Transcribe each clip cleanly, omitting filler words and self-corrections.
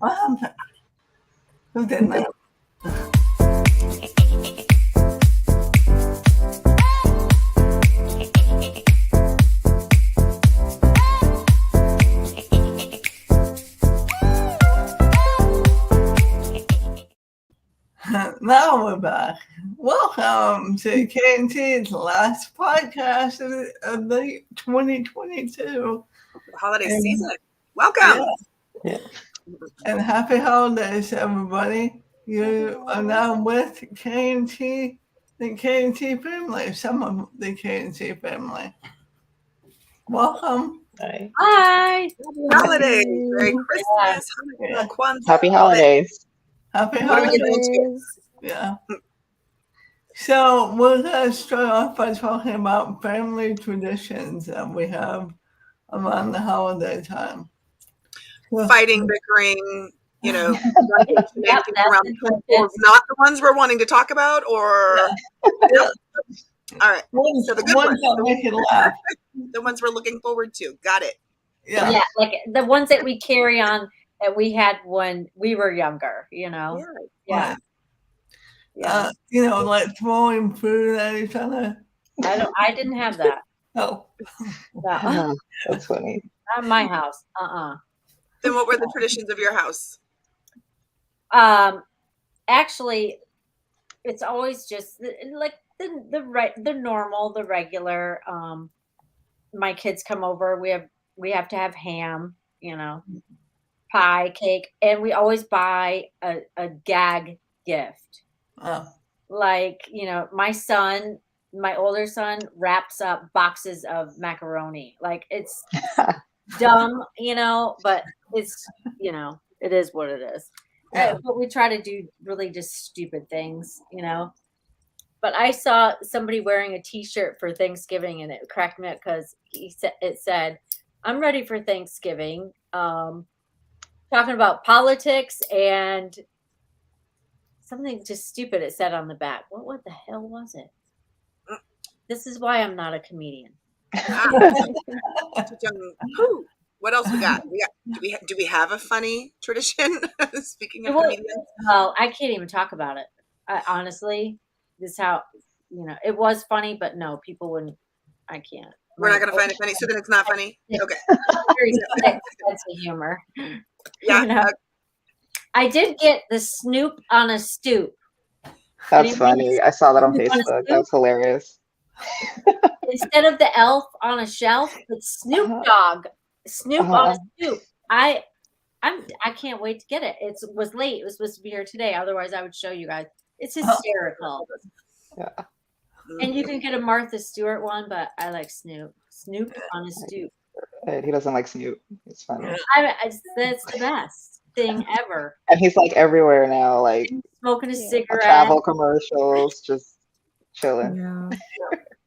Who did that? Now we're back. Welcome to K&T's last podcast of the 2022 holiday season. Welcome. Yeah. And happy holidays, everybody. You are now with K&T, the K&T family, some of the K&T family. Welcome. Hi. Happy holidays. Merry Christmas. Yeah. Happy holidays. Happy What are we holidays. getting into? Yeah. So we're going to start off by talking about family traditions that we have around the holiday time. Fighting, bickering, around or not the ones we're wanting to talk about, or Yeah. All right. So the good ones that make you laugh. The ones we're looking forward to. Got it. Yeah, like the ones that we carry on that we had when we were younger, Yeah. Right. Like throwing food at each other. I didn't have that. Oh. No. That's funny. Not in my house. Then what were the traditions of your house? Actually, it's always just like the normal, the regular. My kids come over. We have to have ham, pie, cake, and we always buy a gag gift. Oh. Like, my older son wraps up boxes of macaroni. Like, it's dumb, but it's, it is what it is. Yeah. But we try to do really just stupid things, But I saw somebody wearing a T-shirt for Thanksgiving, and it cracked me up because it said, "I'm ready for Thanksgiving." Talking about politics and something just stupid. It said on the back. What the hell was it? This is why I'm not a comedian. What else we got? Do we have a funny tradition? Speaking of comedians, well, I can't even talk about it. Honestly, this is how it was funny, but no, people wouldn't. I can't. We're not going to find it funny, so then it's not funny. Okay. Very sense of humor. Yeah. I did get the Snoop on a stoop. That's funny. I saw that on Facebook. That's hilarious. Instead of the elf on a shelf, it's Snoop Dogg. Snoop on a stoop. I can't wait to get it. It was late. It was supposed to be here today. Otherwise, I would show you guys. It's hysterical. Yeah. And you can get a Martha Stewart one, but I like Snoop. Snoop on a stoop. He doesn't like Snoop. It's funny. That's the best thing ever. And he's like everywhere now, like smoking a cigarette, travel commercials, just chilling. Yeah.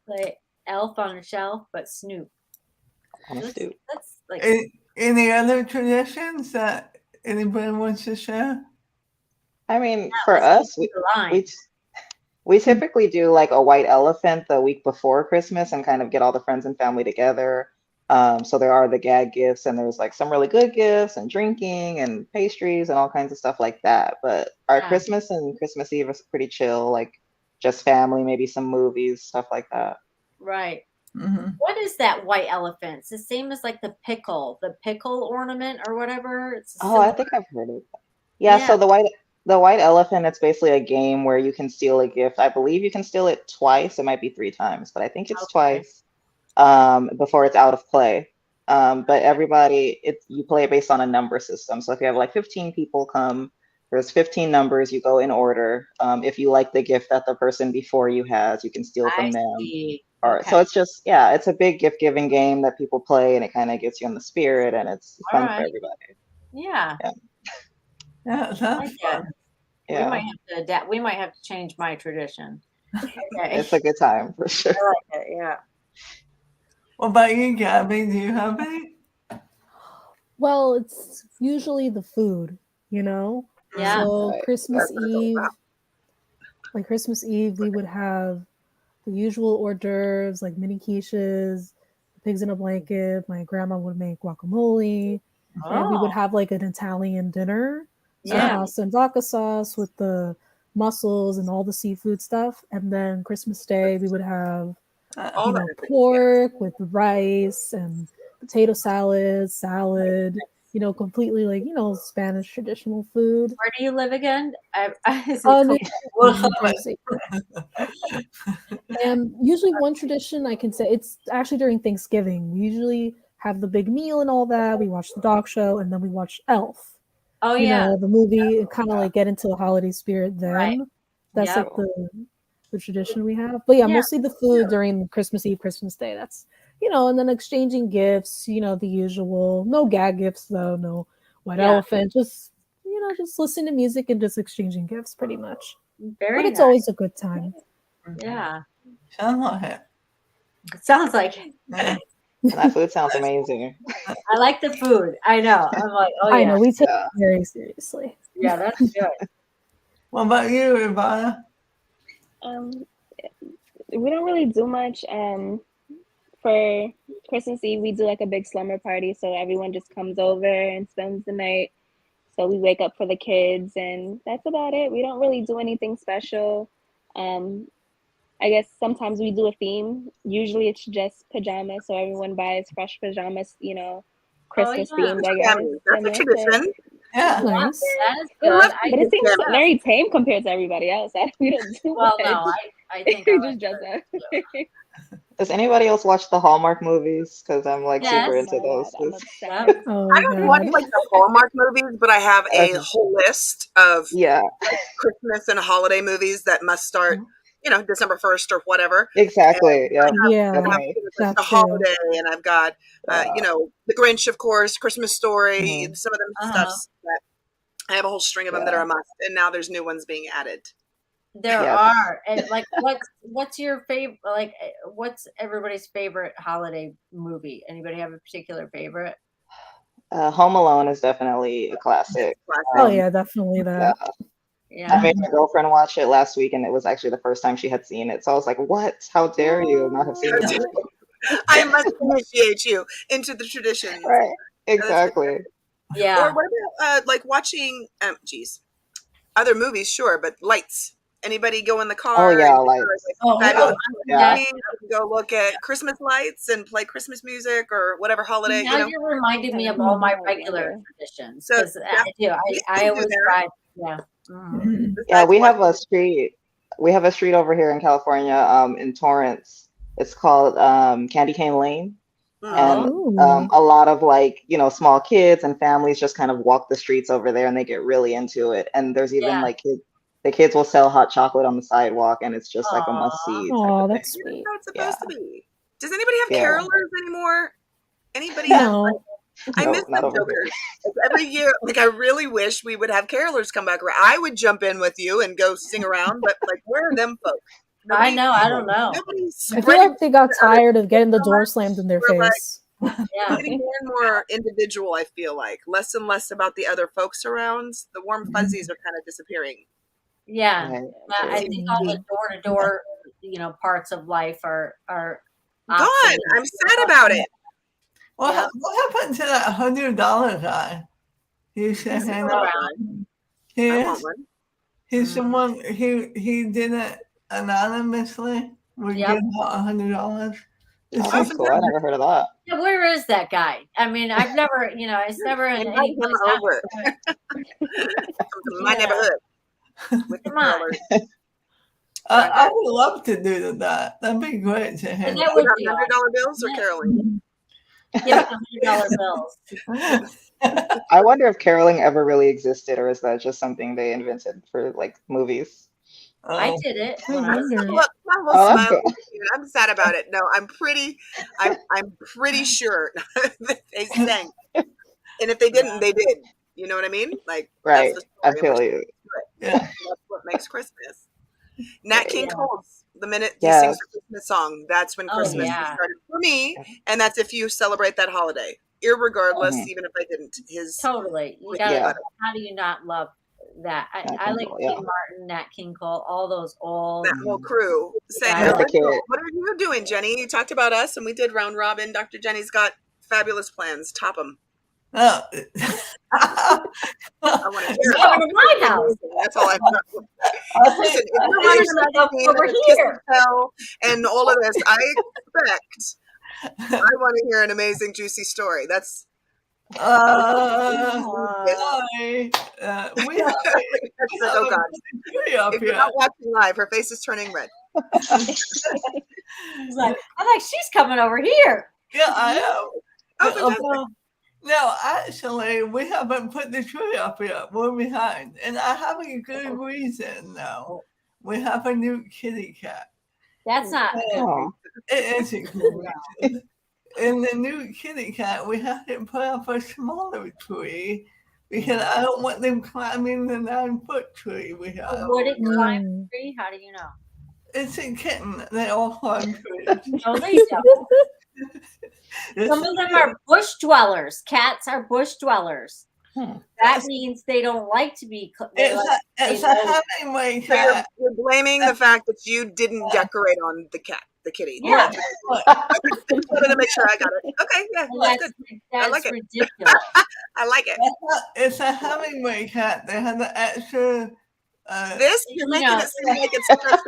Like elf on a shelf, but Snoop. On a stoop. That's like any other traditions that anybody wants to share? I mean, for us, we typically do like a white elephant the week before Christmas and kind of get all the friends and family together. So there are the gag gifts, and there's like some really good gifts and drinking and pastries and all kinds of stuff like that. But our Christmas and Christmas Eve is pretty chill, like just family, maybe some movies, stuff like that. Right. Mm-hmm. What is that white elephant? It's the same as like the pickle ornament or whatever. I think I've heard of that. Yeah. So the white elephant, it's basically a game where you can steal a gift. I believe you can steal it twice. It might be 3 times, but I think it's twice before it's out of play. But everybody, you play it based on a number system. So if you have like 15 people come, there's 15 numbers, you go in order. If you like the gift that the person before you has, you can steal from them. So it's just, it's a big gift giving game that people play, and it kind of gets you in the spirit, and it's fun for everybody. Yeah. Yeah, sounds fun. Yeah. We might have to adapt. We might have to change my tradition. Okay. It's a good time for sure. I like it, yeah. What about you, Gabby? Do you have any? Well, it's usually the food, Yeah. So Christmas Eve, we would have the usual hors d'oeuvres like mini quiches, pigs in a blanket. My grandma would make guacamole. And we would have like an Italian dinner. Yeah. sandaka sauce with the mussels and all the seafood stuff. And then Christmas Day, we would have, All that. pork with rice and potato salad, completely like, Spanish traditional food. Where do you live again? Is it New cold? Jersey. And usually one tradition I can say, it's actually during Thanksgiving. We usually have the big meal and all that. We watch the dog show and then we watch Elf. Oh yeah. The movie, and kind of like get into the holiday spirit then. Right. That's Yep. like the tradition we have. But yeah, Yeah. mostly the food during Christmas Eve, Christmas Day. That's and then exchanging gifts, the usual. No gag gifts though, no white Yeah. elephant. Just just listening to music and just exchanging gifts pretty much. Very But it's nice. always a good time. Yeah. Sounds like it. It sounds like it. Yeah. And that food sounds amazing. I like the food. I know. I'm like, oh I yeah. know we take Yeah. it very seriously. Yeah, that's good. What about you, Ivana? We don't really do much. For Christmas Eve, we do like a big slumber party, so everyone just comes over and spends the night. So we wake up for the kids, and that's about it. We don't really do anything special. I guess sometimes we do a theme. Usually it's just pajamas, so everyone buys fresh pajamas, Christmas yeah. themed, I guess. That's a And that's tradition. it. Yeah. Nice. That is We good. love But it seems pajamas. very tame compared to everybody else. We don't do Well, much. no, I think I We like just dress the- up. Does anybody else watch the Hallmark movies? Because I'm like super Yes. into those. I'm It's- obsessed. Yep. Oh I don't watch god. like the Hallmark movies, but I have a Okay. whole list of Yeah, Christmas and holiday movies that must start, December 1st or whatever. exactly. Yeah, Yeah, that's I have me. that the too. holiday, and I've got, Yeah. The Grinch, of course, Christmas Story, Mhm. some of them Uh-huh. stuffs that I have a whole string of them that Yeah. are a must, and now there's new ones being added. There Yes. are. And like what's your favorite, like what's everybody's favorite holiday movie? Anybody have a particular favorite? Home Alone is definitely a classic. Oh Um, yeah, definitely yeah. that. I Yeah. made my girlfriend watch it last week, and it was actually the first time she had seen it. So I was like, "What? How dare you not have seen it before?" I must initiate you into the traditions. Right? That's Exactly. Yeah. Or what about like watching other movies, sure, but Lights. Anybody go in the car? Oh yeah, and like Oh, fabulous yeah. movies, go look at Christmas lights and play Christmas music or whatever holiday, now you're reminding me of all my regular traditions So because I do. we I still do always that. drive. Yeah. Mhm. Yeah, Besides we have what- a street. We have a street over here in California, in Torrance. It's called Candy Cane Lane. And Ooh. a lot of like, small kids and families just kind of walk the streets over there and they get really into it. And there's even Yeah. like the kids will sell hot chocolate on the sidewalk and it's just like a Aw. must see type Oh, of thing. that's sweet. That's how it's supposed to be. Does anybody have Yeah. carolers anymore? Anybody have? No. I No, miss not them over here. jokers. Like, every year, like I really wish we would have carolers come back around. I would jump in with you and go sing around, but like, where are them folks? I know. I don't know. Nobody's I feel like they got tired of getting the door slammed in their We're like- face. Yeah. getting more and more individual. I feel like less and less about the other folks around. The warm fuzzies are kind of disappearing. Yeah. Right. I think all the door to door, parts of life are Gone. obsolete. I'm sad about it. Yeah. What happened to that $100 guy? He used to hang out. around. He I is. want one. He's someone. He did it anonymously. Would Yep. give out $100. Oh, that's cool. I never heard of that. Yeah, where is that guy? I mean, I've never, it's never in Invite any him place over. Come to my Yeah. neighborhood with the Come on. carolers. I would love to do that. That'd be great to And hang that out. would About be $100 bills or Yeah. caroling? give us $100 bills. I wonder if caroling ever really existed or is that just something they invented for like movies? I did it when I was a wonder. kid. Look, my whole Oh, that's smile. cool. I'm sad about it. No, I'm pretty sure that they sang. And if they didn't, they did. You know what I mean? Like Right. that's the I story. feel you. Yeah. That's what makes Christmas. Nat King Yeah. Cole's the minute he Yes. sings a Christmas song, that's when Oh, Christmas yeah. started for me, and that's if you celebrate that holiday, irregardless, Mhm. even if I didn't. His Totally. You with gotta, Yeah. how do you not love that? Nat I King like Cole, Dean yeah. Martin, Nat King Cole, all those old. that whole crew sang Yeah. As a kid. What are you doing, Jenny? You talked about us, and we did round robin. Dr. Jenny's got fabulous plans. Top them. No. I want to hear He's it. coming to my house. That's all I know. I Listen, think if you're Come reading on, the come magazine over and it's kiss here. and tell and all of this, I want to hear an amazing, juicy story. That's sorry. We have that's like, oh God. tree up If you're here. not watching live, her face is turning red. He's like, I'm like, she's coming over here. Yeah, I am. Oh, fantastic. No, actually, we haven't put the tree up yet. We're behind. And I have a good reason, though. We have a new kitty cat. That's not a good Oh. It is a good reason. In the new kitty cat, we have to put up a smaller tree because I don't want them climbing the 9-foot tree we have. Would it climb Mm. a tree? How do you know? It's a kitten. They all climb trees. No, they don't. Some of them are bush dwellers. Cats are bush dwellers. That means they don't like to be. It's a Hemingway So cat. you're blaming the fact that you didn't decorate on the cat, the kitty. Yeah. I just wanted to make sure I got it. Okay, yeah, that's good. That's like it. ridiculous. I like it. It's a Hemingway cat. They have the extra. This, you're making it seem like it's special.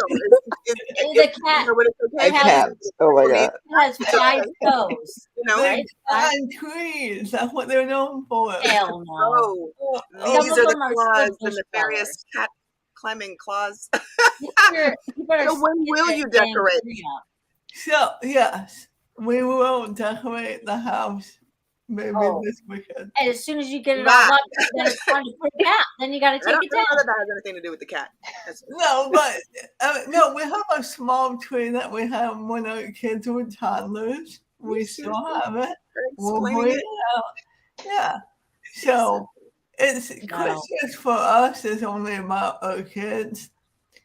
The cat But it's okay. I can't. Oh my God. has 5 toes. You know, They right? climb trees. That's what they're known for. Hell no. oh, Some these of are the them are claws, still the bush nefarious cat climbing claws. You better So when stick will that you dang decorate? tree up. So, yes, we will decorate the house maybe Oh. this weekend. And as soon as you get it Right. all up, then it's time to put it down. Then you got to I take don't it know down. that has anything to do with the cat. That's- No, but no, we have a small tree that we had when our kids were toddlers. We still have it. We'll Explaining bring it. it out. Yeah. So it's Christmas for us is only about our kids.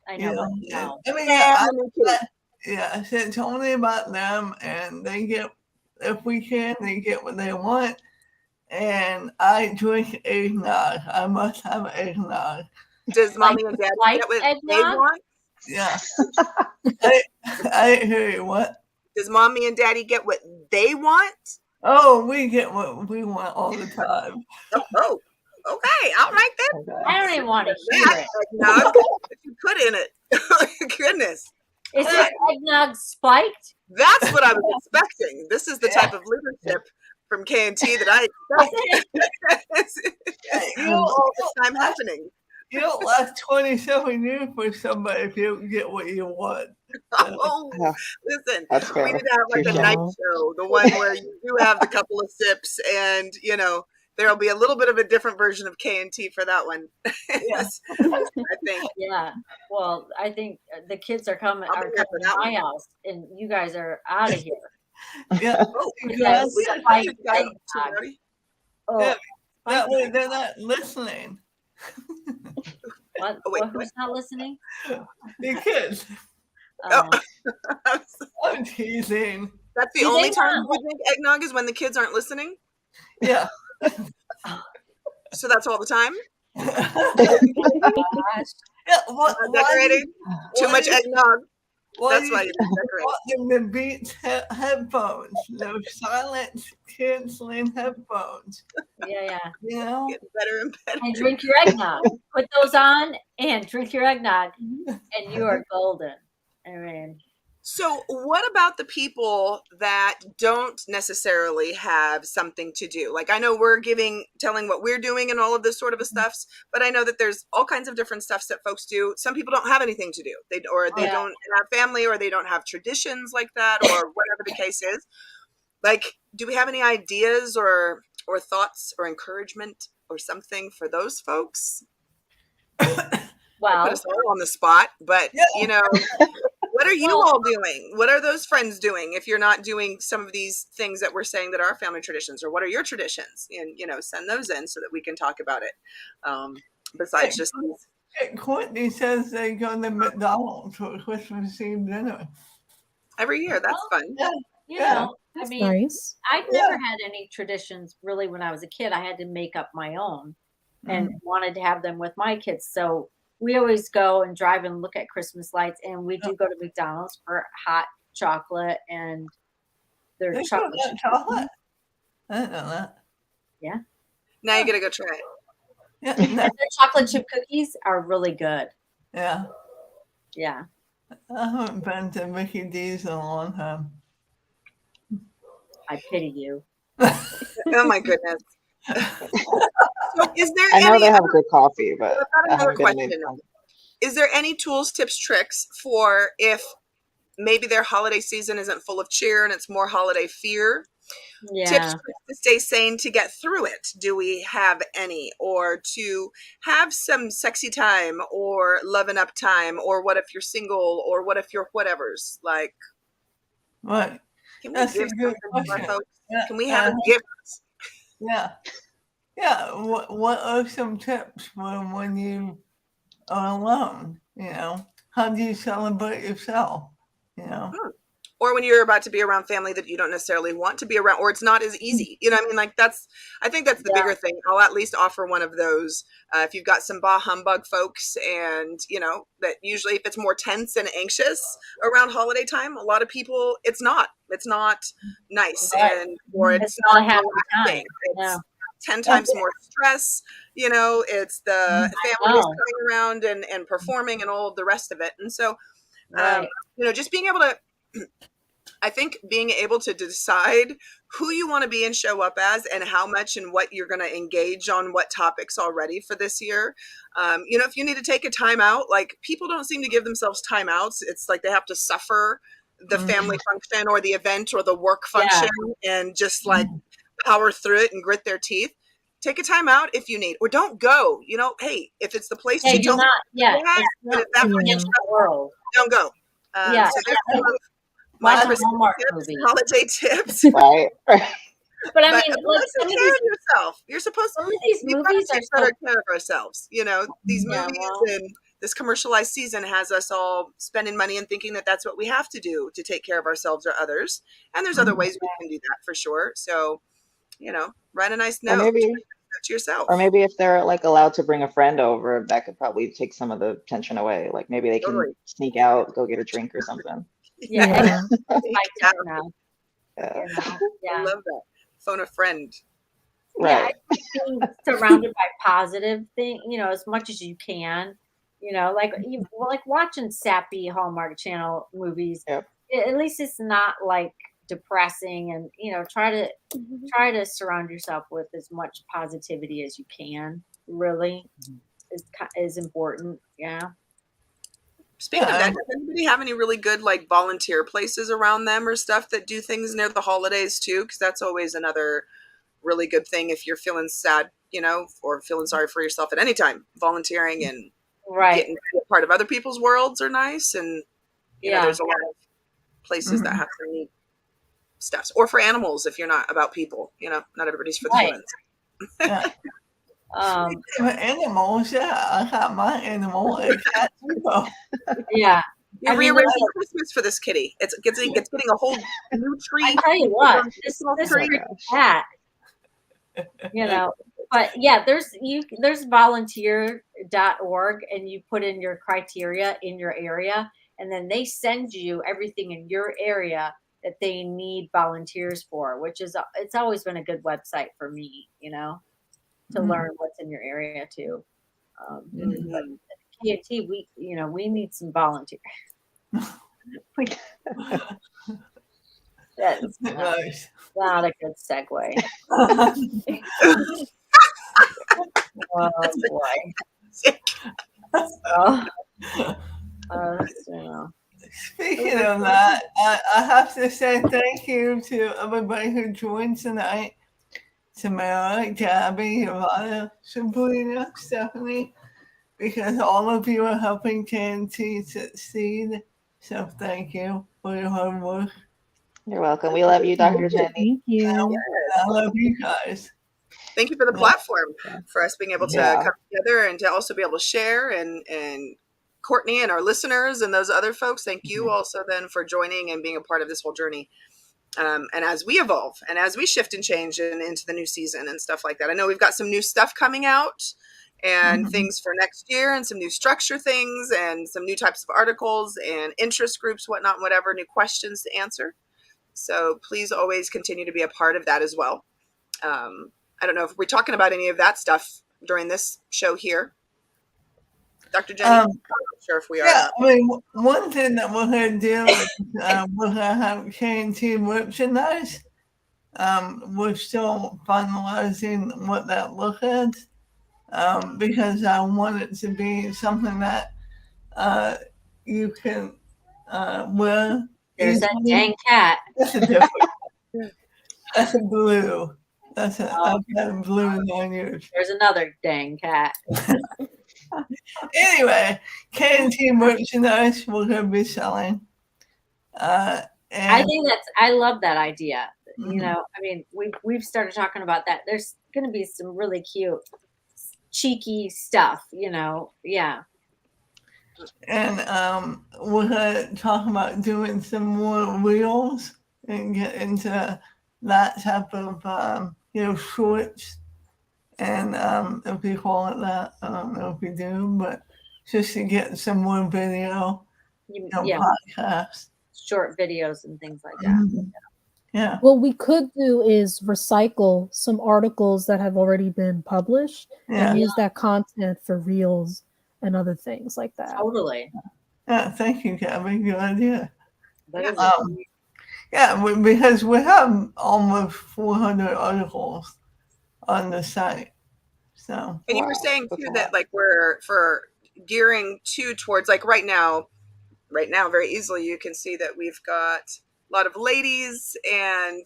I know, but no. I mean, Yeah, yes, it's only about them, and they get, if we can, they get what they want. And I drink eggnog. I must have eggnog. Does mommy and daddy Like get what they eggnog? want? Yeah. I didn't hear you. What? Does mommy and daddy get what they want? Oh, we get what we want all the time. Oh, okay. All right then. Okay. I don't even want to hear That it. eggnog that you put in it. Goodness. Is this eggnog spiked? That's what I was expecting. This is the type of leadership from K&T that I expect. You know, all this time happening. you don't last 27 years for somebody if you don't get what you want. Oh, listen, That's fair. we need to have like a Touche. night show, the one where you do have the couple of sips, and you know there'll be a little bit of a different version of K&T for that one. Yes, I think. Yeah. Well, I think the kids are coming I'll be here for to that my one. house, and you guys are out of here. Yeah. Oh, With Yes. we that got spiked got it. eggnog. Rowdy. Oh, Yeah. That way they're not listening. what? Oh, wait, Who's not listening? The kids. Oh. I'm teasing. That's the Do only they time not- you drink eggnog is when the kids aren't listening. Yeah. So that's all the time. Gosh. Yeah, what, Not decorating. Too much eggnog. That's why you you're decorating. want them to beat headphones. Those silence canceling headphones. Yeah. You know? Getting better and better. And drink your eggnog. Put those on and drink your eggnog, and you are golden. I mean, So, what about the people that don't necessarily have something to do? Like, I know we're telling what we're doing and all of this sort of stuffs, but I know that there's all kinds of different stuffs that folks do. Some people don't have anything to do. They don't have family, or they don't have traditions like that, or whatever the case is. Like, do we have any ideas or thoughts or encouragement or something for those folks? Put well, us all on the spot, but you know. What are you all doing? What are those friends doing if you're not doing some of these things that we're saying that are family traditions? Or what are your traditions? And, you know, send those in so that we can talk about it. Besides just these. Courtney says they go to McDonald's for Christmas Eve dinner. Every year. That's fun. you know, I That's mean, nice. I've never had any traditions really when I was a kid. I had to make up my own and wanted to have them with my kids. So we always go and drive and look at Christmas lights, and we do go to McDonald's for hot chocolate and their They chocolate. chocolate. I didn't know that. Yeah. Now you gotta go try it. Yeah, And the chocolate chip cookies are really good. yeah. Yeah. I haven't been to Mickey D's in a long time. I pity you. Oh my goodness. So is there I know any they have good coffee, I've but got I another haven't been question. in. Is there any tools, tips, tricks for if maybe their holiday season isn't full of cheer and it's more holiday fear? Tips Yeah. to stay sane to get through it. Do we have any? Or to have some sexy time or loving up time? Or what if you're single? Or what if you're whatever's? Like, Right. can we That's give a good something to our question. folks? Yeah, Can we have a gift? yeah. Yeah. What are some tips for when you are alone? You know, how do you celebrate yourself? You know, Or when you're about to be around family that you don't necessarily want to be around, or it's not as easy. You know what I mean? Like I think that's the Yeah. bigger thing. I'll at least offer one of those. If you've got some bah humbug folks and, you know, that usually if it's more tense and anxious around holiday time, a lot of people, it's not nice. Right. And, or It's it's not not a happy relaxing. time. It's Yeah. 10 times more stress, you know, it's the family is know. coming around and performing and all of the rest of it. And so, Right. you know, just being able to, I think being able to decide who you want to be and show up as and how much and what you're going to engage on what topics already for this year. You know, if you need to take a time out, like people don't seem to give themselves time outs. It's like they have to suffer the family function or the event or the work function and just like power through it and grit their teeth. Take a time out if you need, or don't go. You know, hey, if it's the place Hey, you do don't, not. Yeah. yeah, It's and not if that the much Yeah. end of the world. don't go. Yeah. So there's some of my Watch a Christmas Hallmark tips, movie. holiday tips. Right. But I But mean, like let's some take of care these, of yourself. You're supposed some of these we've got to movies are take so. better care of ourselves. You know, these Yeah. movies Well. and this commercialized season has us all spending money and thinking that that's what we have to do to take care of ourselves or others. And there's other ways we can do that for sure. So, you know, write a nice Or note maybe, to yourself. or maybe if they're like allowed to bring a friend over, that could probably take some of the tension away. Like maybe they can Totally. sneak out, go get a drink or something. Yeah. Yeah. It's my Yeah. turn now. Yeah. You know. I Yeah. love that. Phone a friend. Yeah. I Right. think being surrounded by positive thing, you know, as much as you can. You know, like like watching sappy Hallmark Channel movies. Yep. At least it's not like depressing, and you know, try to surround yourself with as much positivity as you can. Really is important. Yeah. Speaking of Yeah. that, does anybody have any really good like volunteer places around them or stuff that do things near the holidays too? Because that's always another really good thing if you're feeling sad, you know, or feeling sorry for yourself at any time. Volunteering and Right. getting to be a part of other people's worlds are nice. And, you know, Yeah. there's a lot of places that have some neat stuff. Or for animals if you're not about people, you know, not everybody's for the Right. humans. Yeah. Um. Animals, yeah, I got my animal a cat too. Yeah. You're I mean, rearranging Christmas for this kitty. It's getting a whole new tree. I tell you what, this Oh tree gosh. cat, you know, but yeah, there's volunteer.org, and you put in your criteria in your area, and then they send you everything in your area that they need volunteers for, which is it's always been a good website for me, you know, to learn what's in your area too. But K&T, we need some volunteers. That's Nice. not a good segue. Oh boy. So, you know. Speaking of that, I have to say thank you to everybody who joined tonight. Tamara, Gabby, Yvonne, Sabrina, Stephanie, because all of you are helping K&T succeed. So thank you for your hard work. You're welcome. We love you, Dr. Jenny. Thank you. I love you guys. Thank you for the platform for us being able to Yeah. come together and to also be able to share and Courtney and our listeners and those other folks. Thank you also then for joining and being a part of this whole journey. And as we evolve and as we shift and change into the new season and stuff like that, I know we've got some new stuff coming out and things for next year and some new structure things and some new types of articles and interest groups, whatnot, whatever, new questions to answer. So please always continue to be a part of that as well. I don't know if we're talking about any of that stuff during this show here. Dr. Jenny, I'm not sure if we are. Yeah, I mean, one thing that we're going to do is we're going to have K&T merchandise. We're still finalizing what that looks like, because I want it to be something that you can wear. There's that easily. dang cat. That's a different. That's a blue. I've got a blue on yours. There's another dang cat. Anyway, K&T merchandise we're going to be selling. I And think I love that idea. Mhm. You know, I mean, we've started talking about that. There's going to be some really cute, cheeky stuff, you know. Yeah. And we're going to talk about doing some more reels and get into that type of, shorts. And if we call it that, I don't know if we do, but just to get some more video, Yeah. podcasts. Short videos and things like that. Mhm. Yeah. What we could do is recycle some articles that have already been published Yeah. and use that content for reels and other things like that. Totally. Yeah. Thank you, Gabby. Good idea. That is Because we have almost 400 articles on the site. So, And you were Wow, saying that's too a that lot. like we're for gearing towards like right now, very easily you can see that we've got a lot of ladies and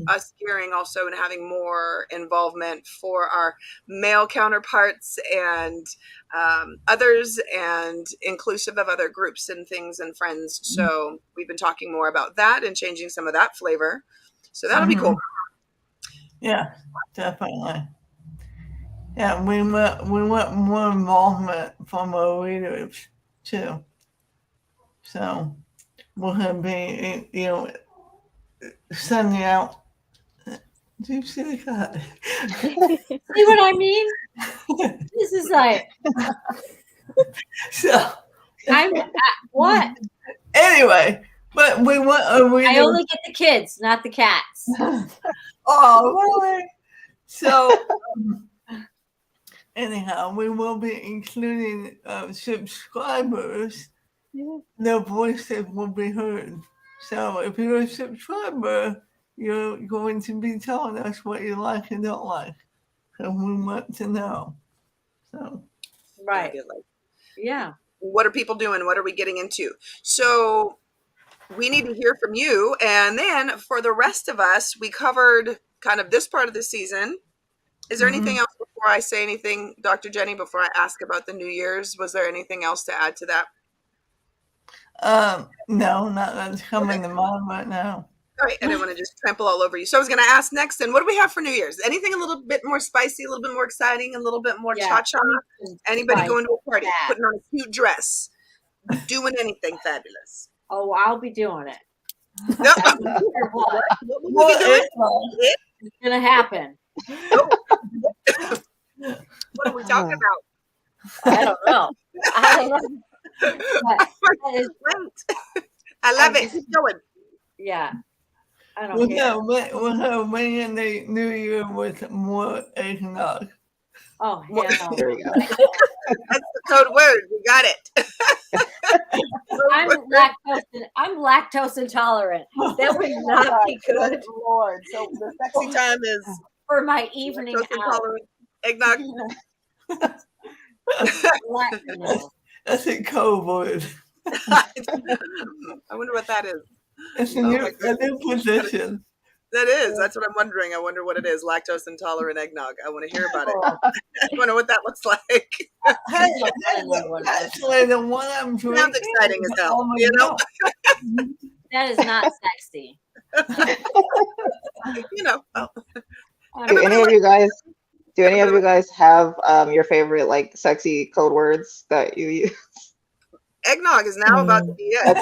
us gearing also and having more involvement for our male counterparts and others, and inclusive of other groups and things and friends. So we've been talking more about that and changing some of that flavor. So that'll be cool. yeah, definitely. Yeah, we want more involvement from our readers too. So we're gonna be, sending out. Do you see the cut? See what I mean? This is like So what? anyway, but we want our I readers. only get the kids, not the cats. Oh, really? So, anyhow, we will be including subscribers. Their voices will be heard. So, if you're a subscriber, you're going to be telling us what you like and don't like. So, we want to know. So, Right. Fabulous. Yeah. What are people doing? What are we getting into? So we need to hear from you. And then for the rest of us, we covered kind of this part of the season. Is there anything else before I say anything, Dr. Jenny, before I ask about the New Year's? Was there anything else to add to that? no, not that's coming to mind right now. All right. I didn't want to just trample all over you. So I was going to ask next, and what do we have for New Year's? Anything a little bit more spicy, a little bit more exciting, a little bit more Yeah. cha-cha? Anybody Spice going to a party, that. putting on a cute dress, doing anything fabulous? Oh, I'll be doing it. No. I don't care what. What will we be doing? It's gonna happen. What are we talking about? I don't know. But that is, Great. I love it. Keep going. yeah. I don't care. We're gonna bring in the New Year with more eggnog. Oh What- hell no. There we go. That's the code word. We got it. I'm lactose intolerant. That would not be good Lord. So the sexy time is for my evening lactose out. intolerant eggnog. No. That's a code word. I wonder what that is. It's a Oh new, my a new position. That is. That's what I'm wondering. I wonder what it is. Lactose intolerant eggnog. I want to hear about it. Oh, I want to know what that looks like. Hey, I don't know what it is. actually, the one I'm drinking. Sounds exciting as hell. almond You know. milk. that is not sexy. You know. Oh. Do any of you guys have your favorite like sexy code words that you use? Eggnog is now about to be it,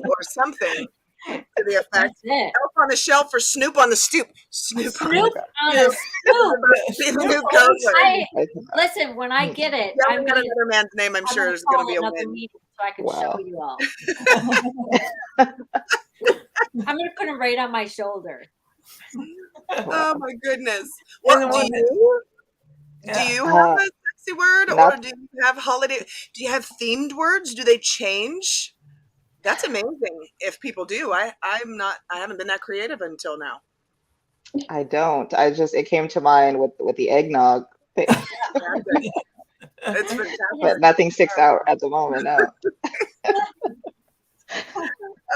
or something to the effect. That's it. Elf on the shelf or Snoop on the stoop. Snoop. Snoop on a Yeah. scoop. Be the new code word. Listen, when I get it, Yeah, I'm we got gonna, another man's name. I'm sure gonna is going to call be a another win. meeting so I can Wow. show you all. I'm gonna put him right on my shoulder. Oh my goodness. Well, And do when you yeah. have a sexy word, or Not do you have holiday? Do you have themed words? Do they change? That's amazing. If people do, I'm not. I haven't been that creative until now. I don't. It came to mind with the eggnog thing, Yeah, good. It's but fantastic. nothing sticks out at the moment. No.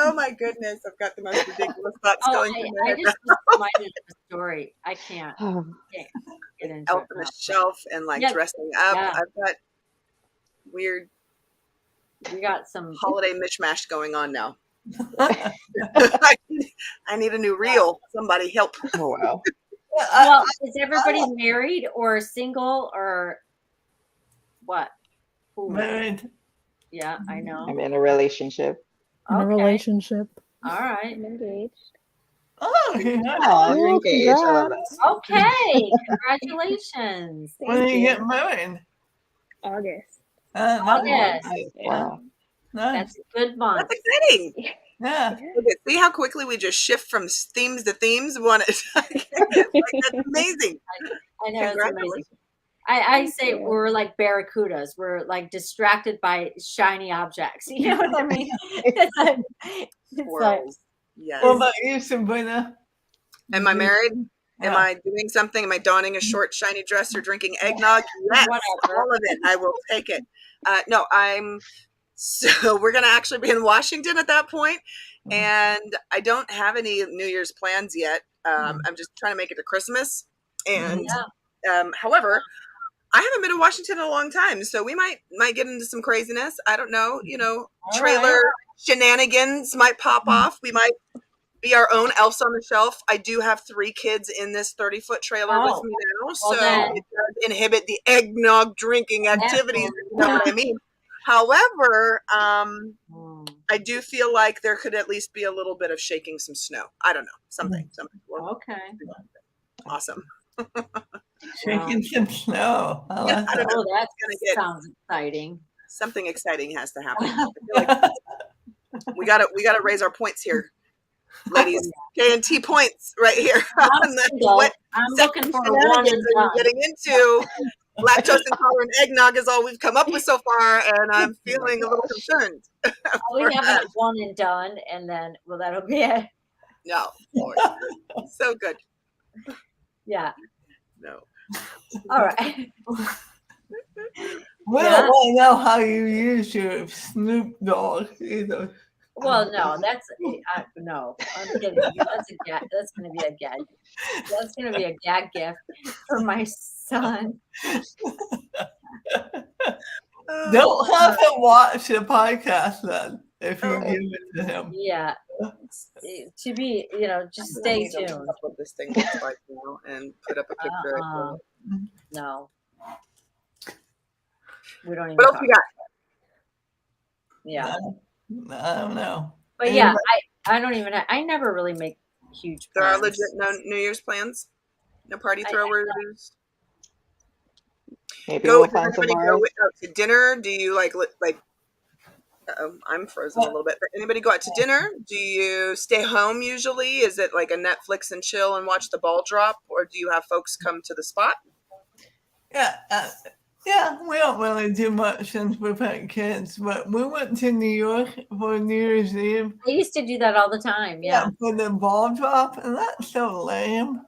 Oh my goodness, I've got the most ridiculous thoughts Oh, going through my I head just now. was reminded of a story. I can't get into Elf it on now. the shelf and like Yeah, dressing up. yeah. I've got weird We got some. holiday mishmash going on now. I need a new reel. Somebody help. Oh wow. Well, is everybody married or single or what? Ooh, Married. yeah, I know. I'm in a relationship. In a Okay, relationship. all right. I'm engaged. Oh, Oh, congratulations. you're Oh, engaged. I love that. congrats. Okay, congratulations. When Thank do you get you. married? August. Nice. Yes, Nice. Yeah. Wow. Nice. that's a good month. That's exciting. Yeah. Okay, see how quickly we just shift from themes to themes one at a time. That's amazing. I know it's amazing. Congratulations. I Thank say you. we're like barracudas. We're like distracted by shiny objects. You know what I mean? It's like, Squirrels. Yes. What about you, Sabrina? Am I married? Yeah. Am I doing something? Am I donning a short, shiny dress or drinking eggnog? Yes, Whatever. all of it. I will take it. No, so we're going to actually be in Washington at that point, and I don't have any New Year's plans yet. I'm just trying to make it to Christmas. And however, I haven't been to Washington in a long time, so we might get into some craziness. I don't know. All Trailer right. shenanigans might pop off. We might be our own elves on the shelf. I do have 3 kids in this 30-foot trailer with Oh, me now, well so then. it does inhibit the eggnog drinking activities, if you know what I mean. However, I do feel like there could at least be a little bit of shaking some snow. I don't know. Something. Well, Okay. awesome. Shaking some snow. I like I don't that. know. Oh, that Gonna get sounds exciting. something exciting has to happen. I feel like we gotta raise our points here, ladies. K&T points right here. I'm single. What I'm sexy looking for a one shenanigans and are you done. getting into? Lactose intolerant eggnog is all we've come up with so far, and I'm feeling a little concerned. We for have us. a one and done, and then that'll be it. No, Lord. So good. Yeah. No. All right. We Yeah. don't want to know how you use your Snoop Dogg either. Well, no, no. I'm kidding. That's a gag. That's going to be a gag. That's going to be a gag gift for my son. Don't have him watch the podcast then if you Oh. give it to him. Yeah. To be, just stay tuned. Up what this thing looks like now and put up a picture. of it. No. We don't even What else talk we got? Yeah. I don't know. But yeah, I don't even, I never really make huge There are plans. legit no New Year's plans? No party throwers? Maybe Does we'll find some everybody go bars. out to dinner? Do you like I'm frozen a little bit. But anybody go out to dinner? Do you stay home usually? Is it like a Netflix and chill and watch the ball drop? Or do you have folks come to the spot? Yeah, we don't really do much since we've had kids, but we went to New York for New Year's Eve. I used to do that all the time. Yeah. For the ball drop, and that's so lame.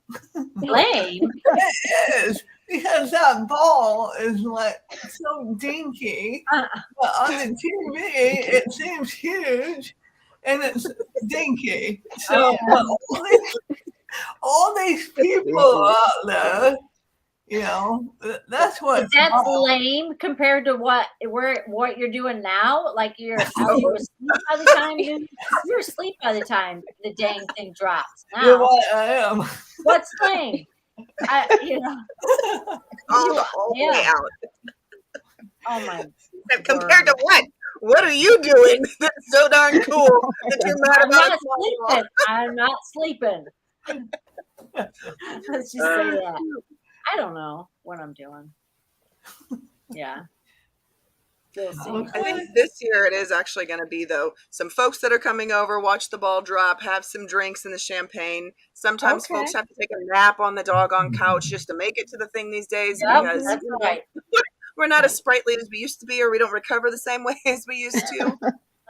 Lame. It is, because that ball is like so dinky, but on the TV it seems huge, and it's dinky. So all these people out there, that's what. That's lame compared to what you're doing now. Like you were asleep by the time you're asleep by the time the dang thing drops. You're Now, right, I am. what's lame? All the way out. Oh my! Compared to what? What are you doing that's so darn cool that you're mad about? I'm not sleeping. Let's just say that. I don't know what I'm doing. Yeah. We'll see. I think this year it is actually going to be, though, some folks that are coming over, watch the ball drop, have some drinks and the champagne. Sometimes Okay. folks have to take a nap on the doggone couch just to make it to the thing these days Yep, because that's right. we're not as sprightly as we used to be, or we don't recover the same way as we used to.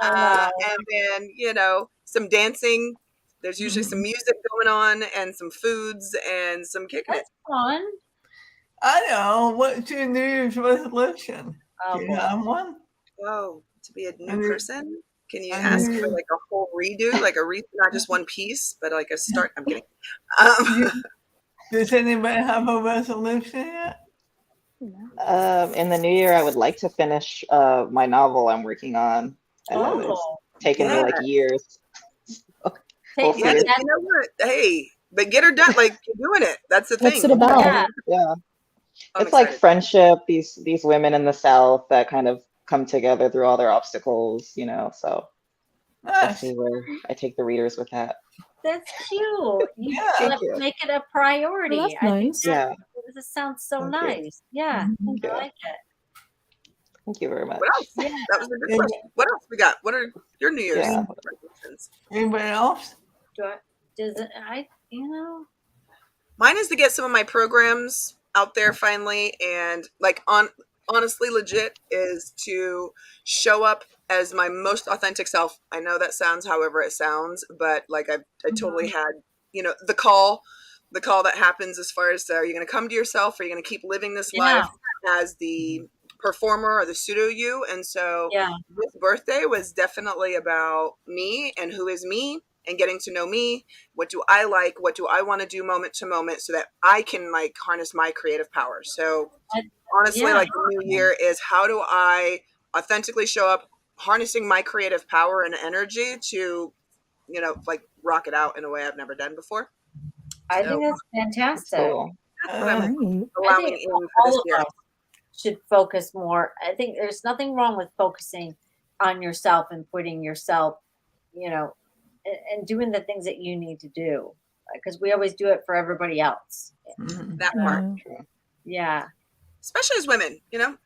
And then, some dancing. There's usually some music going on and some foods and some kicking it. That's fun. I know. What's your New Year's resolution? Oh, Do you boy. have one? Oh, to be a new And it- person? Can you and ask it- for like a whole redo, like not just one piece, but like a start? I'm kidding. Does anybody have a resolution yet? In the new year, I would like to finish my novel I'm working on. It's taken me like years. Hopefully Yeah, it's- you know what? Hey, but get her done. Like you're doing it. That's the thing. What's it about? Yeah. I'm It's like excited. friendship, these women in the South that kind of come together through all their obstacles, so we'll Nice. see where I take the readers with that. That's cute. You Yeah. have Thank you. to make it a priority. Well, that's I think nice. Yeah, this sounds so Thank you. nice. Yeah, thank I you. like it. Thank you very much. What else? That was a good question. What else we got? What are your New Year's Yeah. resolutions? Anybody else? Does it? Mine is to get some of my programs out there finally, and like honestly, legit is to show up as my most authentic self. I know that sounds however it sounds, but like I totally had the call that happens as far as are you going to come to yourself, or are you going to keep living this life as the performer or the pseudo you? And so this birthday was definitely about me and who is me and getting to know me. What do I like? What do I want to do moment to moment so that I can like harness my creative power? So honestly, like the new year is how do I authentically show up, harnessing my creative power and energy to, like rock it out in a way I've never done before. I think that's fantastic. That's cool. That's what I'm Right. allowing in for this year. Should focus more. I think there's nothing wrong with focusing on yourself and putting yourself, and doing the things that you need to do, because we always do it for everybody else. That part. Yeah. Especially as women,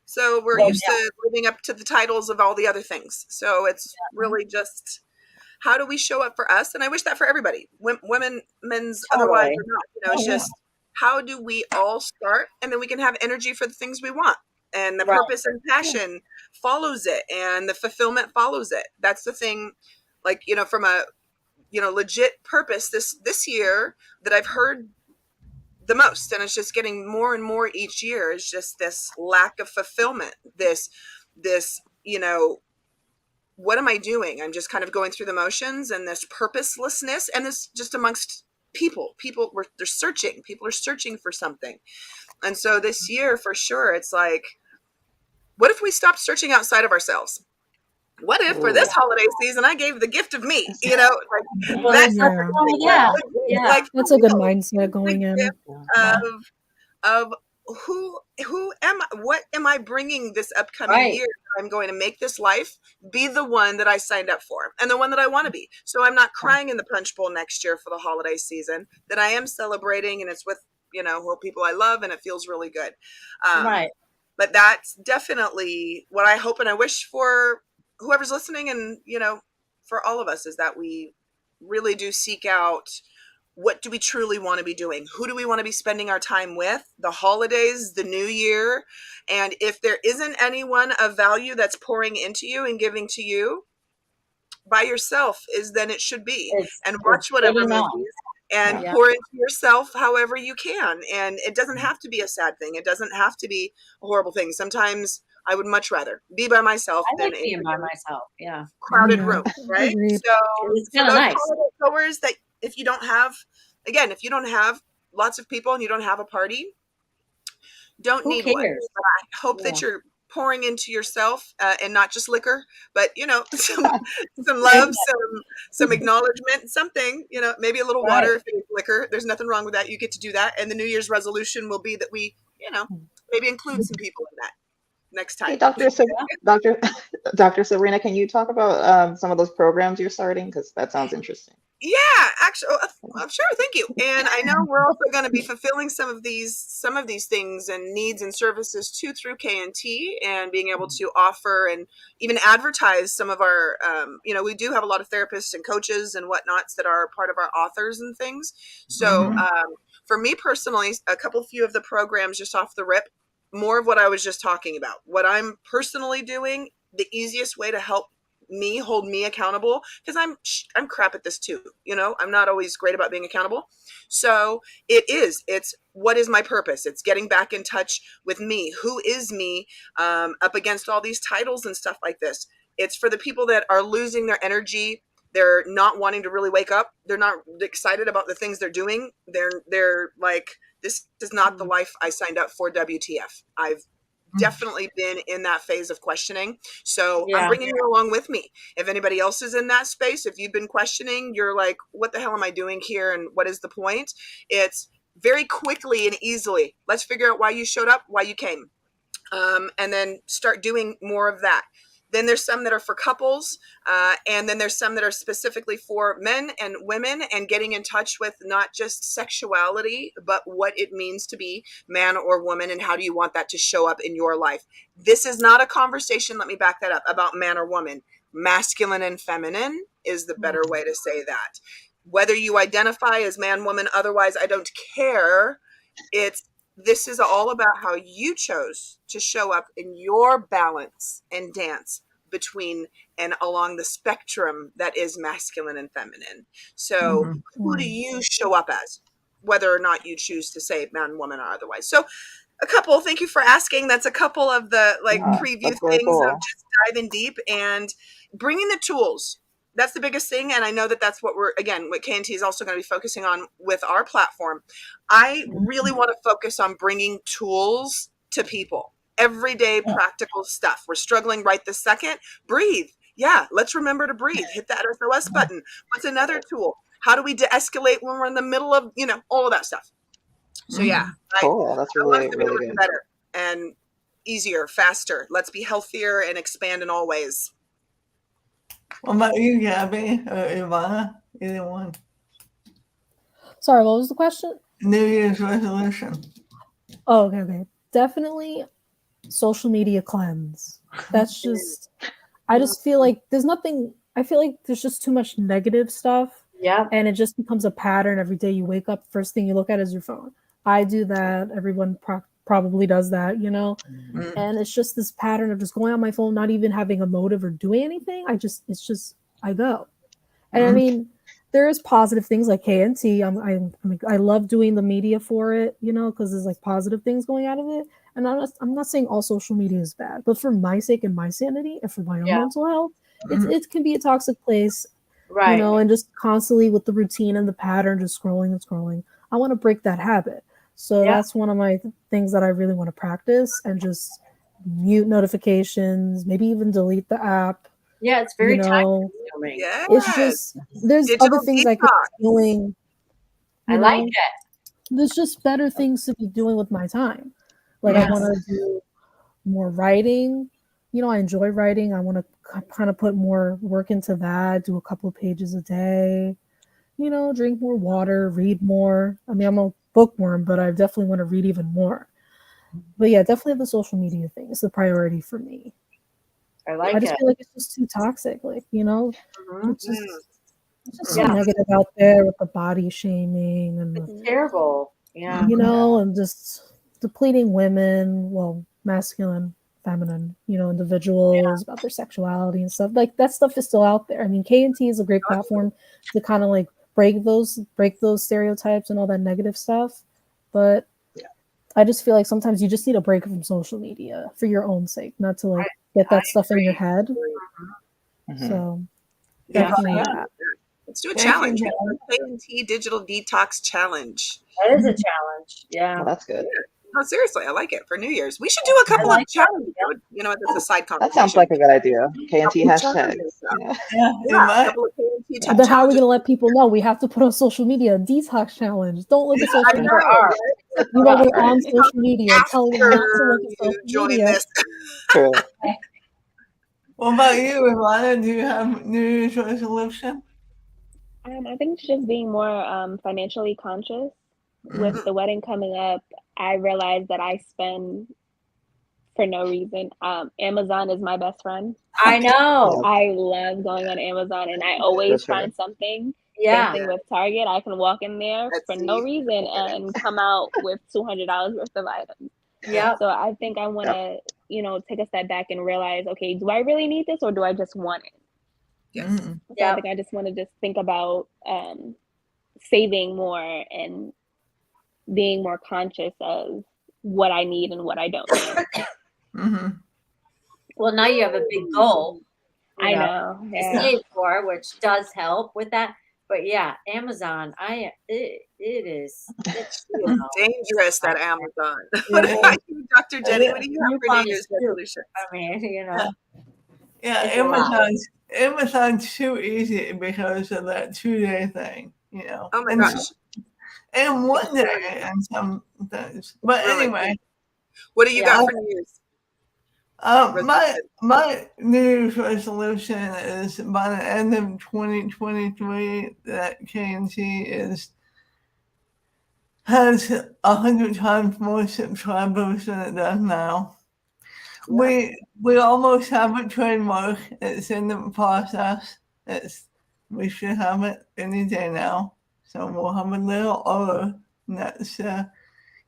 so we're used to living up to the titles of all the other things. So it's really just how do we show up for us? And I wish that for everybody, women, men's, otherwise or not. It's just how do we all start, and then we can have energy for the things we want, and the purpose and passion follows it, and the fulfillment follows it. That's the thing, like from a legit purpose this year that I've heard the most, and it's just getting more and more each year, is just this lack of fulfillment, this what am I doing? I'm just kind of going through the motions, and this purposelessness, and this just amongst people they're searching, people are searching for something. And so this year for sure, it's like, what if we stopped searching outside of ourselves? What if for this holiday season I gave the gift of me? That's a good mindset going in. Of who am I? What am I bringing this upcoming year? I'm going to make this life be the one that I signed up for, and the one that I want to be. So I'm not crying in the punch bowl next year for the holiday season. That I am celebrating, and it's with people I love, and it feels really good. But that's definitely what I hope and I wish for whoever's listening, and for all of us, is that we really do seek out, what do we truly want to be doing? Who do we want to be spending our time with? The holidays, the new year. And if there isn't anyone of value that's pouring into you and giving to you by yourself, then it should be. And watch whatever movies and pour into yourself however you can. And it doesn't have to be a sad thing. It doesn't have to be a horrible thing. Sometimes I would much rather be by myself than being by myself. Yeah. Crowded room, right? Agreed. So it's kind of nice. Goers that if you don't have lots of people and you don't have a party, don't need one. But I hope that you're pouring into yourself, and not just liquor, but some love, some acknowledgement, something, maybe a little water if it's liquor. There's nothing wrong with that. You get to do that. And the New Year's resolution will be that we, maybe include some people in that next time. Hey, Dr. Sabrina, can you talk about some of those programs you're starting? Because that sounds interesting. Yeah, actually, I'm sure. Thank you. And I know we're also going to be fulfilling some of these things and needs and services too through K&T, and being able to offer and even advertise some of our. We do have a lot of therapists and coaches and whatnots that are part of our authors and things. So for me personally, few of the programs just off the rip, more of what I was just talking about. What I'm personally doing, the easiest way to help me hold me accountable, because I'm crap at this too. I'm not always great about being accountable. So it's what is my purpose? It's getting back in touch with me. Who is me up against all these titles and stuff like this? It's for the people that are losing their energy. They're not wanting to really wake up. They're not excited about the things they're doing. They're like, this is not the life I signed up for. WTF. I've definitely been in that phase of questioning. So I'm bringing you along with me. If anybody else is in that space, if you've been questioning, you're like, what the hell am I doing here? And what is the point? It's very quickly and easily. Let's figure out why you showed up, why you came. And then start doing more of that. Then there's some that are for couples, and then there's some that are specifically for men and women, and getting in touch with not just sexuality, but what it means to be man or woman, and how do you want that to show up in your life. This is not a conversation, let me back that up, about man or woman. Masculine and feminine is the better way to say that. Whether you identify as man, woman, otherwise, I don't care. This is all about how you chose to show up in your balance and dance between and along the spectrum that is masculine and feminine. So who do you show up as, whether or not you choose to say man, woman, or otherwise? So thank you for asking. That's a couple of the preview things of just diving deep and bringing the tools. That's the biggest thing. And I know that's what what K&T is also going to be focusing on with our platform. I really want to focus on bringing tools to people, everyday practical stuff. We're struggling right this second. Breathe. Yeah. Let's remember to breathe. Hit that SOS button. What's another tool? How do we de-escalate when we're in the middle of, all of that stuff? So yeah, cool. That's really, really good. Better and easier, faster. Let's be healthier and expand in all ways. What about you, Gabby or Ivana? Either one. Sorry, what was the question? New Year's resolution. Oh, okay. Definitely social media cleanse. That's just, I just feel like I feel like there's just too much negative stuff. Yeah. And it just becomes a pattern. Every day you wake up, first thing you look at is your phone. I do that. Everyone probably does that, And it's just this pattern of just going on my phone, not even having a motive or doing anything. I go. And I mean, there is positive things like K&T. I love doing the media for it, because there's like positive things going out of it. And I'm not saying all social media is bad, but for my sake and my sanity and for my own mental health, it can be a toxic place, right? And just constantly with the routine and the pattern, just scrolling and scrolling. I want to break that habit. So that's one of my things that I really want to practice, and just mute notifications, maybe even delete the app. Yeah, it's very time consuming. Yeah. It's just, there's digital other things I could be doing. I like it. There's just better things to be doing with my time. Like I want to do more writing. I enjoy writing. I want to kind of put more work into that, do a couple of pages a day, drink more water, read more. I mean, I'm a bookworm, but I definitely want to read even more. But yeah, definitely the social media thing is the priority for me. I just feel like it's just too toxic. Like, it's just so negative out there with the body shaming and it's terrible. Yeah. And just depleting women, well, masculine, feminine, individuals about their sexuality and stuff. Like that stuff is still out there. I mean, K&T is a great platform to kind of like break those stereotypes and all that negative stuff. But I just feel like sometimes you just need a break from social media for your own sake, not to like get that stuff in your head. So definitely that. Let's do a challenge. K&T Digital Detox Challenge. That is a challenge. Yeah. Well, that's good. No, seriously, I like it for New Year's. We should do a couple of challenges. That's a side conversation. That sounds like a good idea. K&T hashtag. But how are we going to let people know? We have to put on social media detox challenge. Don't look at social media. You are on social media telling them not to look at social media. True. What about you, Ivana? Do you have New Year's resolution? I think it's just being more financially conscious. With the wedding coming up, I realized that I spend for no reason. Amazon is my best friend. I know. I love going on Amazon, and I always find something. Yeah. Same thing with Target. I can walk in there Let's for see. no reason and come out with $200 worth of items. Yeah. So I think I want to, take a step back and realize, okay, do I really need this or do I just want it? Yes. So I think I just want to just think about saving more and being more conscious of what I need and what I don't need. Well, now you have a big goal. I know. To save for, which does help with that. But yeah, Amazon, it is dangerous, that Amazon. What about you, Dr. Jenny? What do you have for New Year's resolution? I mean, Amazon's too easy because of that 2-day thing, Oh my gosh. And 1 day and some things. But anyway. What do you got for New Year's? My New Year's resolution is by the end of 2023 that K&T has 100 times more subscribers than it does now. Yeah. We almost have a trademark. It's in the process. We should have it any day now. So we'll have a little O that's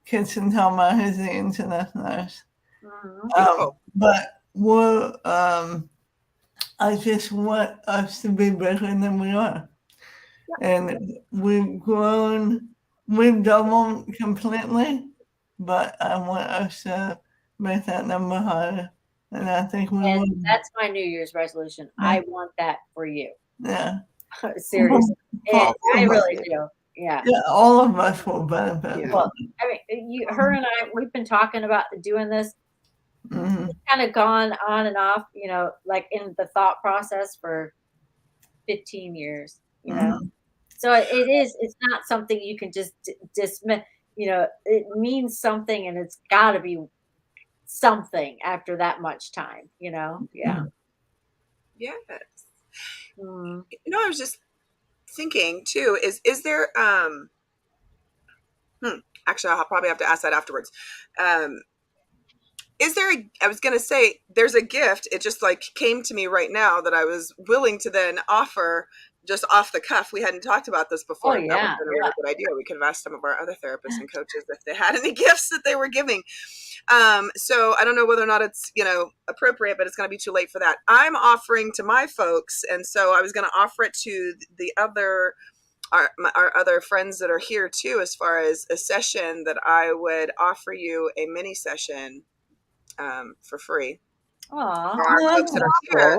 Kids and Tell magazines, and that's nice. But I just want us to be bigger than we are. And we've doubled completely, but I want us to make that number higher. And I think we will. That's my New Year's resolution. Yeah. I want that for you. Yeah. Seriously. I really do. Yeah. All of us will benefit. Yeah. Well, I mean, her and I, we've been talking about doing this. It's kind of gone on and off, like in the thought process for 15 years, So it's not something you can just dismiss, it means something, and it's got to be something after that much time, Yeah. Yes. I was just thinking too, is there, actually, I'll probably have to ask that afterwards. Is there I was going to say, there's a gift. It just came to me right now that I was willing to then offer just off the cuff. We hadn't talked about this before. Oh, yeah. That would have been a really good idea. We could have asked some of our other therapists and coaches if they had any gifts that they were giving. So I don't know whether or not it's, appropriate, but it's going to be too late for that. I'm offering to my folks. And so I was going to offer it to the other, our other friends that are here too, as far as a session that I would offer you a mini session for free. Aww. Our folks that are here.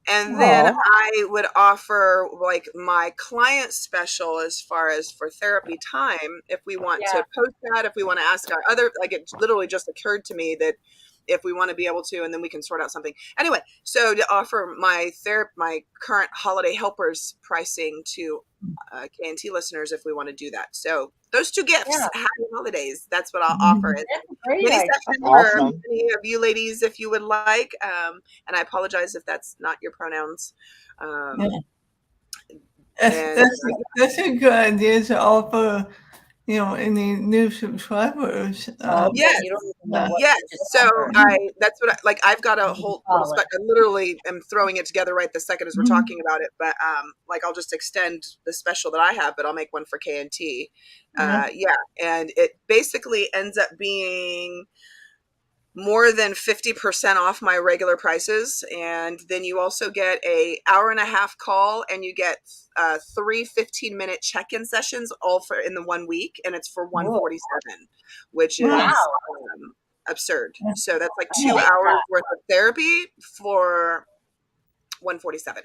And then I would offer my client special as far as for therapy time. If we want to post that, if we want to ask our other, it literally just occurred to me that if we want to be able to, and then we can sort out something. Anyway, so to offer my current holiday helpers pricing to K&T listeners if we want to do that. So those two gifts, happy holidays. That's what I'll offer. Mini session for any of you ladies if you would like. And I apologize if that's not your pronouns. That's a good idea to offer, any new subscribers. Yes. So that's what I've got a whole, I literally am throwing it together right this second as we're talking about it. But I'll just extend the special that I have, but I'll make one for K&T. And it basically ends up being more than 50% off my regular prices. And then you also get a 1.5-hour call, and you get 3 15-minute check-in sessions all for in the 1 week. And it's for $147, which is absurd. So that's 2 hours worth of therapy for $147.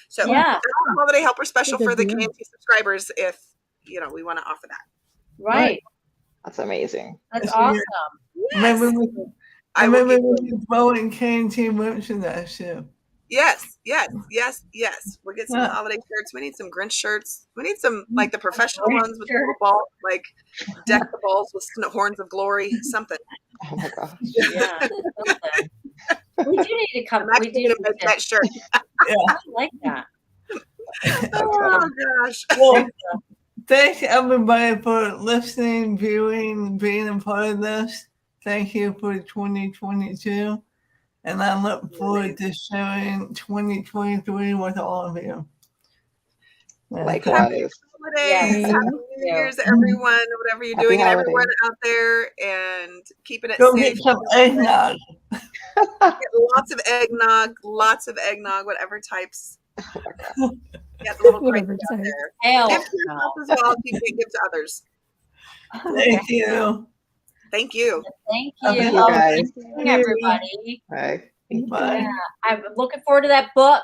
So that's a holiday helper special for the K&T subscribers if, we want to offer that. Right. That's amazing. That's awesome. Yes. I remember we were throwing K&T merchandise too. Yes. We'll get some holiday shirts. We need some Grinch shirts. We need some the professional ones with the ball, deck the balls with horns of glory, something. Oh my gosh. Yeah. We do need to come. We do need to make that shirt. I like that. Oh gosh. Well, thanks everybody for listening, viewing, being a part of this. Thank you for 2022. And I look forward to sharing 2023 with all of you. Likewise. Holidays, Yes. Happy New Year's, everyone, whatever you're Happy doing, and holidays. everyone out there, and keeping it Go safe. get some eggnog. Get lots of eggnog, whatever types. Oh my God. Get the little Whatever crates out type. there. Hell Give to no. yourself as well. You can give to others. Thank you. Thank you. Thank Thank Thank you, you guys. everybody. Bye. Thank you. Bye. Yeah, I'm looking forward to that book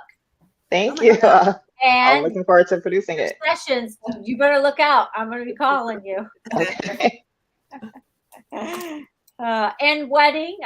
Thank Oh you. my I'm and looking forward to producing your it. sessions. You better look out. I'm going to be calling you. Okay. And wedding.